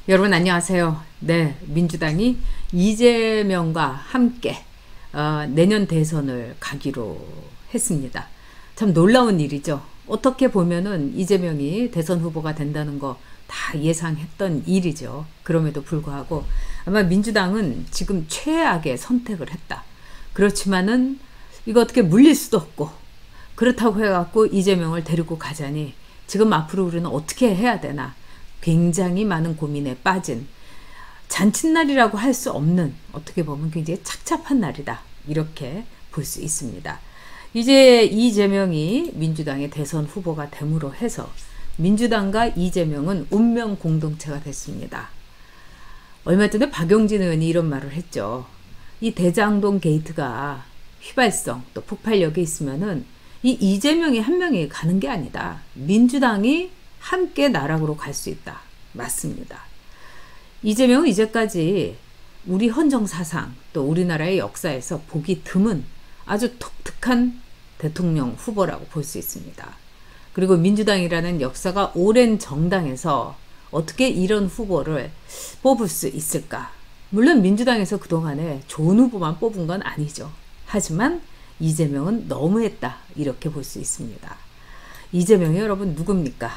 여러분 안녕하세요. 네, 민주당이 이재명과 함께 내년 대선을 가기로 했습니다. 참 놀라운 일이죠. 어떻게 보면은 이재명이 대선 후보가 된다는 거 다 예상했던 일이죠. 그럼에도 불구하고 아마 민주당은 지금 최악의 선택을 했다. 그렇지만은 이거 어떻게 물릴 수도 없고, 그렇다고 해갖고 이재명을 데리고 가자니 지금 앞으로 우리는 어떻게 해야 되나 굉장히 많은 고민에 빠진 잔칫날이라고 할 수 없는, 어떻게 보면 굉장히 착잡한 날이다, 이렇게 볼 수 있습니다. 이제 이재명이 민주당의 대선 후보가 됨으로 해서 민주당과 이재명은 운명 공동체가 됐습니다. 얼마 전에 박용진 의원이 이런 말을 했죠. 이 대장동 게이트가 휘발성 또 폭발력이 있으면은 이 이재명이 한 명이 가는 게 아니다. 민주당이 함께 나락으로 갈 수 있다. 맞습니다. 이재명은 이제까지 우리 헌정사상 또 우리나라의 역사에서 보기 드문 아주 독특한 대통령 후보라고 볼 수 있습니다. 그리고 민주당이라는 역사가 오랜 정당에서 어떻게 이런 후보를 뽑을 수 있을까? 물론 민주당에서 그동안에 좋은 후보만 뽑은 건 아니죠. 하지만 이재명은 너무했다, 이렇게 볼 수 있습니다. 이재명이 여러분 누굽니까?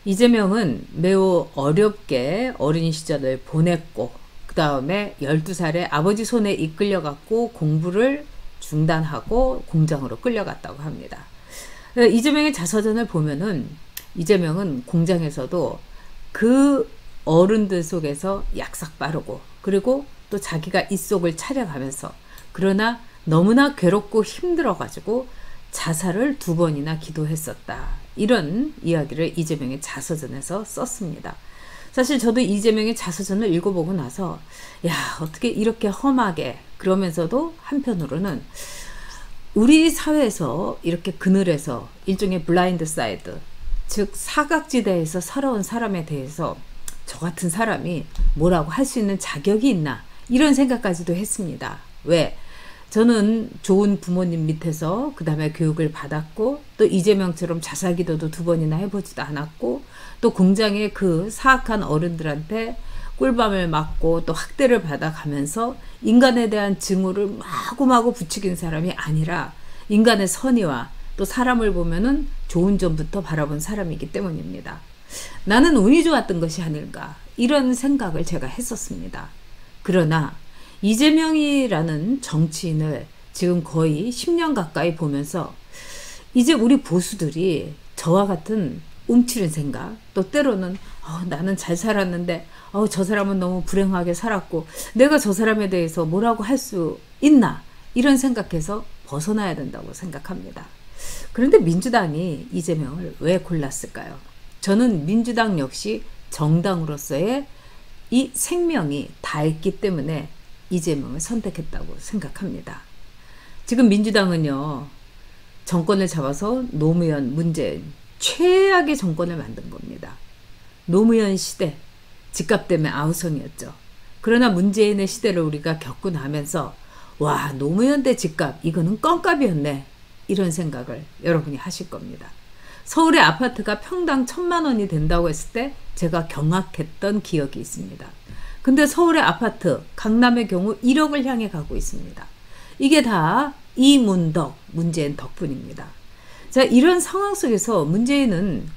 이재명은 매우 어렵게 어린 시절을 보냈고, 그 다음에 12살에 아버지 손에 이끌려갖고 공부를 중단하고 공장으로 끌려갔다고 합니다. 이재명의 자서전을 보면은 이재명은 공장에서도 그 어른들 속에서 약삭 빠르고, 그리고 또 자기가 입속을 차려가면서, 그러나 너무나 괴롭고 힘들어가지고 자살을 2번이나 기도했었다, 이런 이야기를 이재명의 자서전에서 썼습니다. 사실 저도 이재명의 자서전을 읽어보고 나서 야, 어떻게 이렇게 험하게, 그러면서도 한편으로는 우리 사회에서 이렇게 그늘에서 일종의 블라인드 사이드, 즉 사각지대에서 살아온 사람에 대해서 저 같은 사람이 뭐라고 할 수 있는 자격이 있나, 이런 생각까지도 했습니다. 왜? 저는 좋은 부모님 밑에서 그 다음에 교육을 받았고, 또 이재명처럼 자살기도도 2번이나 해보지도 않았고, 또 공장의 그 사악한 어른들한테 꿀밤을 맞고 또 학대를 받아가면서 인간에 대한 증오를 마구마구 부추긴 사람이 아니라 인간의 선의와 또 사람을 보면은 좋은 점부터 바라본 사람이기 때문입니다. 나는 운이 좋았던 것이 아닐까, 이런 생각을 제가 했었습니다. 그러나 이재명이라는 정치인을 지금 거의 10년 가까이 보면서 이제 우리 보수들이 저와 같은 움츠린 생각, 또 때로는 나는 잘 살았는데 저 사람은 너무 불행하게 살았고 내가 저 사람에 대해서 뭐라고 할 수 있나, 이런 생각해서 벗어나야 된다고 생각합니다. 그런데 민주당이 이재명을 왜 골랐을까요? 저는 민주당 역시 정당으로서의 이 생명이 닿았기 때문에 이재명을 선택했다고 생각합니다. 지금 민주당은요, 정권을 잡아서 노무현, 문재인 최악의 정권을 만든 겁니다. 노무현 시대 집값 때문에 아우성이었죠. 그러나 문재인의 시대를 우리가 겪고 나면서 와, 노무현 때 집값 이거는 껌값이었네, 이런 생각을 여러분이 하실 겁니다. 서울의 아파트가 평당 1,000만 원이 된다고 했을 때 제가 경악했던 기억이 있습니다. 근데 서울의 아파트, 강남의 경우 1억을 향해 가고 있습니다. 이게 다 이문덕, 문재인 덕분입니다. 자, 이런 상황 속에서 문재인은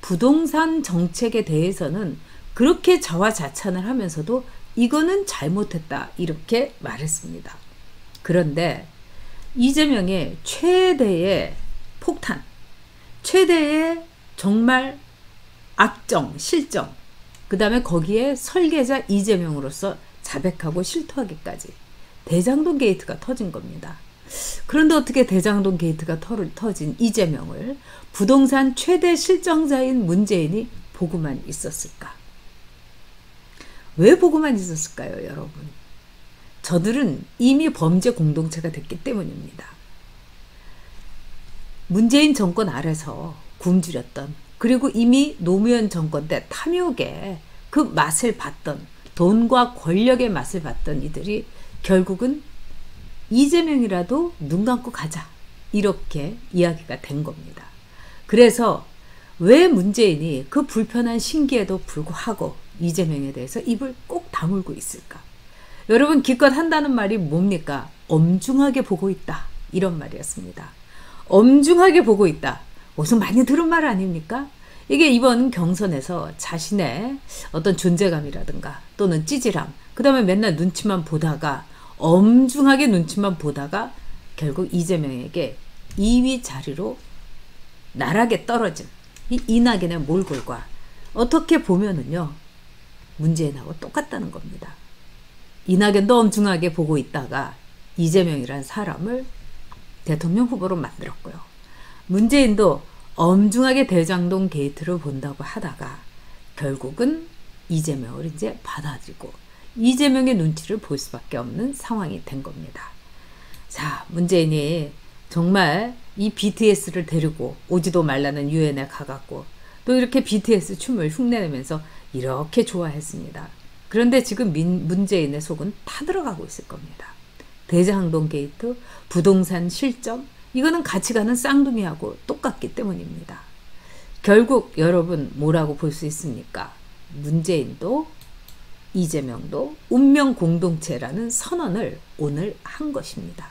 부동산 정책에 대해서는 그렇게 자화자찬을 하면서도 이거는 잘못했다, 이렇게 말했습니다. 그런데 이재명의 최대의 폭탄, 최대의 정말 악정, 실정, 그 다음에 거기에 설계자 이재명으로서 자백하고 실토하기까지 대장동 게이트가 터진 겁니다. 그런데 어떻게 대장동 게이트가 터진 이재명을 부동산 최대 실정자인 문재인이 보고만 있었을까? 왜 보고만 있었을까요, 여러분? 저들은 이미 범죄 공동체가 됐기 때문입니다. 문재인 정권 아래서 굶주렸던, 그리고 이미 노무현 정권 때 탐욕의 그 맛을 봤던, 돈과 권력의 맛을 봤던 이들이 결국은 이재명이라도 눈 감고 가자, 이렇게 이야기가 된 겁니다. 그래서 왜 문재인이 그 불편한 신기에도 불구하고 이재명에 대해서 입을 꼭 다물고 있을까? 여러분, 기껏 한다는 말이 뭡니까? 엄중하게 보고 있다, 이런 말이었습니다. 엄중하게 보고 있다. 어디서 많이 들은 말 아닙니까? 이게 이번 경선에서 자신의 어떤 존재감이라든가 또는 찌질함, 그 다음에 맨날 눈치만 보다가 엄중하게 눈치만 보다가 결국 이재명에게 2위 자리로 나락에 떨어진 이 이낙연의 몰골과 어떻게 보면은요, 문재인하고 똑같다는 겁니다. 이낙연도 엄중하게 보고 있다가 이재명이란 사람을 대통령 후보로 만들었고요. 문재인도 엄중하게 대장동 게이트를 본다고 하다가 결국은 이재명을 이제 받아들이고 이재명의 눈치를 볼 수밖에 없는 상황이 된 겁니다. 자, 문재인이 정말 이 BTS를 데리고 오지도 말라는 유엔에 가갖고 또 이렇게 BTS 춤을 흉내내면서 이렇게 좋아했습니다. 그런데 지금 문재인의 속은 타들어가고 있을 겁니다. 대장동 게이트, 부동산 실점, 이거는 같이 가는 쌍둥이하고 똑같기 때문입니다. 결국 여러분 뭐라고 볼 수 있습니까? 문재인도 이재명도 운명 공동체라는 선언을 오늘 한 것입니다.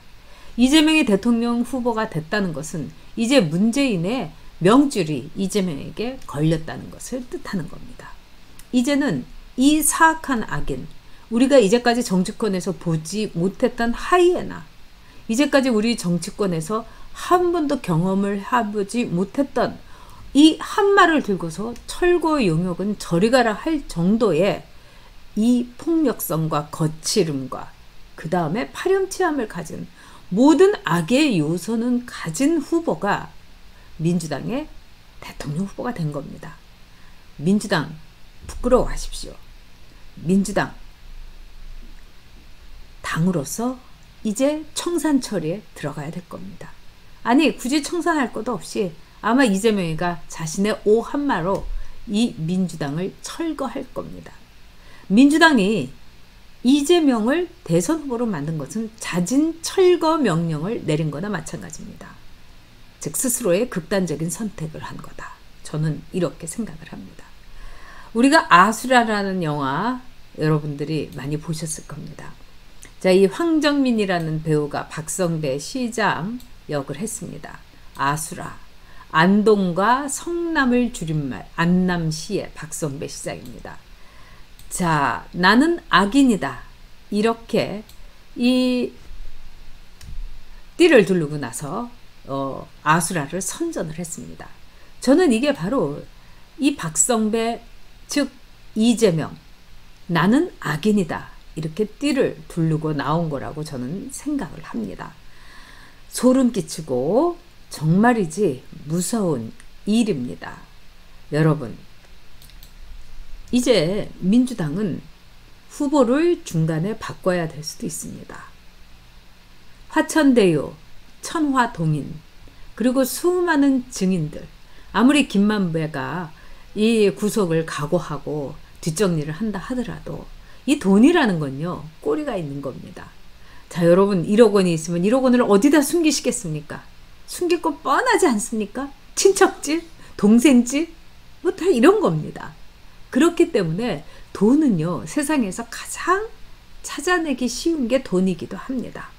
이재명이 대통령 후보가 됐다는 것은 이제 문재인의 명줄이 이재명에게 걸렸다는 것을 뜻하는 겁니다. 이제는 이 사악한 악인, 우리가 이제까지 정치권에서 보지 못했던 하이에나, 이제까지 우리 정치권에서 한 번도 경험을 해보지 못했던 이 한 말을 들고서 철거 용역은 저리 가라 할 정도의 이 폭력성과 거칠음과 그 다음에 파렴치함을 가진 모든 악의 요소는 가진 후보가 민주당의 대통령 후보가 된 겁니다. 민주당 부끄러워하십시오. 민주당 당으로서 이제 청산 처리에 들어가야 될 겁니다. 아니, 굳이 청산할 것도 없이 아마 이재명이가 자신의 오 한마로 이 민주당을 철거할 겁니다. 민주당이 이재명을 대선 후보로 만든 것은 자진 철거 명령을 내린 거나 마찬가지입니다. 즉 스스로의 극단적인 선택을 한 거다. 저는 이렇게 생각을 합니다. 우리가 아수라라는 영화 여러분들이 많이 보셨을 겁니다. 자, 이 황정민이라는 배우가 박성배 시장 역을 했습니다. 아수라, 안동과 성남을 줄임말 안남시의 박성배 시장입니다. 자, 나는 악인이다, 이렇게 이 띠를 두르고 나서 아수라를 선전을 했습니다. 저는 이게 바로 이 박성배, 즉 이재명, 나는 악인이다, 이렇게 띠를 두르고 나온 거라고 저는 생각을 합니다. 소름 끼치고 정말이지 무서운 일입니다. 여러분, 이제 민주당은 후보를 중간에 바꿔야 될 수도 있습니다. 화천대유, 천화동인, 그리고 수많은 증인들, 아무리 김만배가 이 구속을 각오하고 뒷정리를 한다 하더라도 이 돈이라는 건요, 꼬리가 있는 겁니다. 자, 여러분, 1억 원이 있으면 1억 원을 어디다 숨기시겠습니까? 숨길 거 뻔하지 않습니까? 친척집, 동생집, 뭐 다 이런 겁니다. 그렇기 때문에 돈은요, 세상에서 가장 찾아내기 쉬운 게 돈이기도 합니다.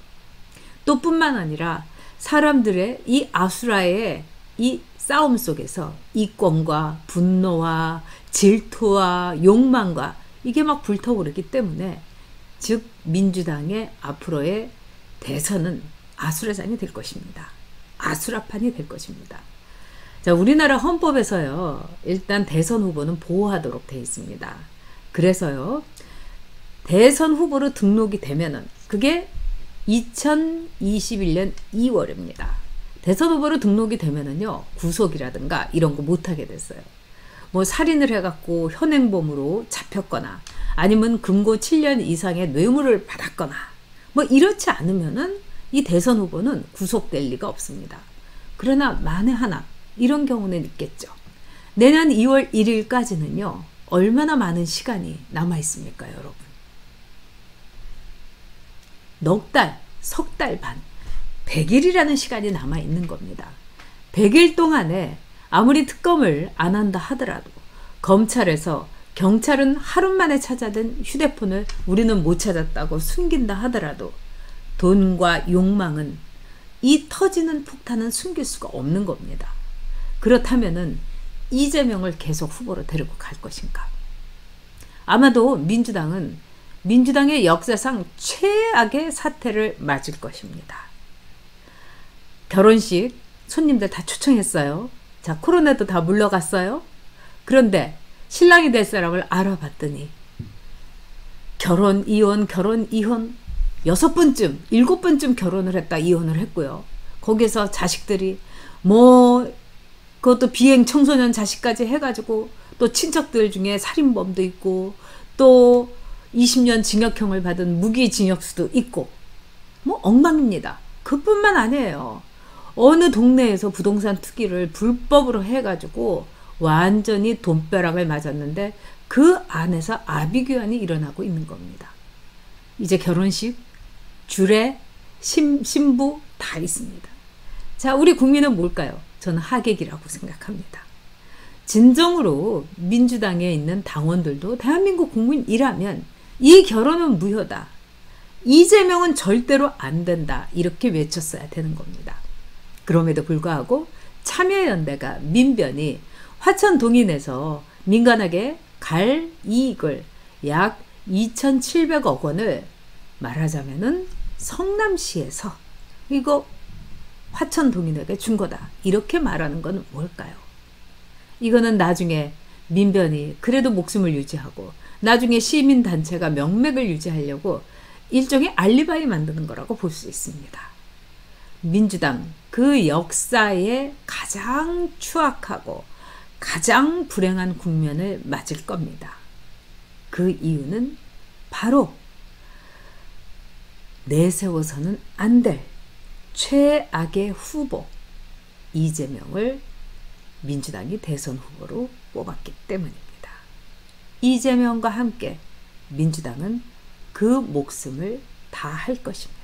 또 뿐만 아니라 사람들의 이 아수라의 이 싸움 속에서 이권과 분노와 질투와 욕망과 이게 막 불타오르기 때문에, 즉 민주당의 앞으로의 대선은 아수라장이 될 것입니다. 아수라판이 될 것입니다. 자, 우리나라 헌법에서요, 일단 대선 후보는 보호하도록 되어 있습니다. 그래서요, 대선 후보로 등록이 되면은 그게 2021년 2월입니다. 대선 후보로 등록이 되면은요, 구속이라든가 이런 거 못하게 됐어요. 뭐 살인을 해갖고 현행범으로 잡혔거나 아니면 금고 7년 이상의 뇌물을 받았거나 뭐 이렇지 않으면은 이 대선 후보는 구속될 리가 없습니다. 그러나 만에 하나 이런 경우는 있겠죠. 내년 2월 1일까지는요, 얼마나 많은 시간이 남아 있습니까, 여러분? 넉 달, 석 달 반, 100일이라는 시간이 남아 있는 겁니다. 100일 동안에 아무리 특검을 안 한다 하더라도 검찰에서 경찰은 하루 만에 찾아낸 휴대폰을 우리는 못 찾았다고 숨긴다 하더라도 돈과 욕망은 이 터지는 폭탄은 숨길 수가 없는 겁니다. 그렇다면은 이재명을 계속 후보로 데리고 갈 것인가? 아마도 민주당은 민주당의 역사상 최악의 사태를 맞을 것입니다. 결혼식 손님들 다 초청했어요. 자, 코로나도 다 물러갔어요. 그런데 신랑이 될 사람을 알아봤더니 결혼, 이혼, 결혼, 이혼 6번쯤, 7번쯤 결혼을 했다 이혼을 했고요. 거기서 자식들이 그것도 비행 청소년 자식까지 해가지고 또 친척들 중에 살인범도 있고 또 20년 징역형을 받은 무기징역수도 있고 엉망입니다. 그뿐만 아니에요. 어느 동네에서 부동산 투기를 불법으로 해가지고 완전히 돈벼락을 맞았는데 그 안에서 아비규환이 일어나고 있는 겁니다. 이제 결혼식, 주례, 신부 다 있습니다. 자, 우리 국민은 뭘까요? 저는 하객이라고 생각합니다. 진정으로 민주당에 있는 당원들도 대한민국 국민이라면 이 결혼은 무효다. 이재명은 절대로 안 된다. 이렇게 외쳤어야 되는 겁니다. 그럼에도 불구하고 참여연대가 민변이 화천 동인에서 민간에게 갈 이익을 약 2,700억 원을 말하자면은 성남시에서 이거 화천 동인에게 준 거다. 이렇게 말하는 건 뭘까요? 이거는 나중에 민변이 그래도 목숨을 유지하고 나중에 시민단체가 명맥을 유지하려고 일종의 알리바이 만드는 거라고 볼 수 있습니다. 민주당 그 역사에 가장 추악하고 가장 불행한 국면을 맞을 겁니다. 그 이유는 바로 내세워서는 안 될 최악의 후보 이재명을 민주당이 대선 후보로 뽑았기 때문입니다. 이재명과 함께 민주당은 그 목숨을 다할 것입니다.